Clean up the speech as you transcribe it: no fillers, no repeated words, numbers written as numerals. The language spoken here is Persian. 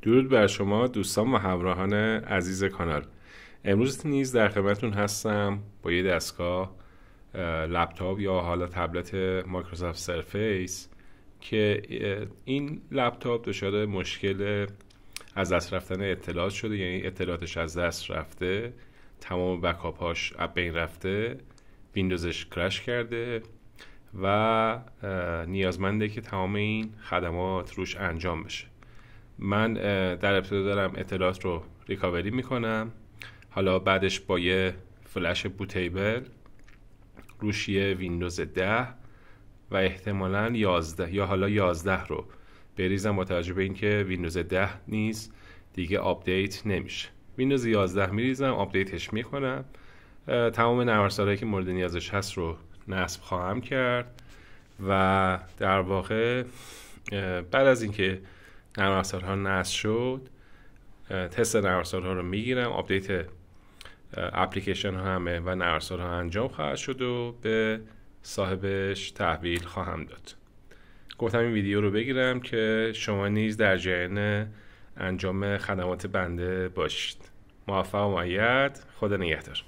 درود بر شما دوستان و همراهان عزیز کانال. امروز نیز در خدمتتون هستم با یه دستگاه لپتاپ یا حالا تبلت مایکروسافت سرفیس که این لپتاپ دچار مشکل از دست رفتن اطلاعات شده، یعنی اطلاعاتش از دست رفته، تمام بکاپ هاش از بین رفته، ویندوزش کرش کرده و نیازمنده که تمام این خدمات روش انجام بشه. من در ابتدا دارم اطلاعات رو ریکاوری میکنم، حالا بعدش با یه فلش بوتیبل روش یه ویندوز 10 و احتمالاً 11 یا حالا 11 رو بریزم، با توجه به اینکه ویندوز 10 نیز دیگه آپدیت نمیشه. ویندوز 11 میریزم، آپدیتش میکنم، تمام نرم افزارهایی که مورد نیازش هست رو نصب خواهم کرد و در واقع بعد از اینکه نرم افزارها نصب شد تست نرم افزارها رو میگیرم، آپدیت اپلیکیشن ها همه و نرم افزارها انجام خواهد شد و به صاحبش تحویل خواهم داد. گفتم این ویدیو رو بگیرم که شما نیز در جریان انجام خدمات بنده باشید. موفق و مؤید. خدا نگهدار.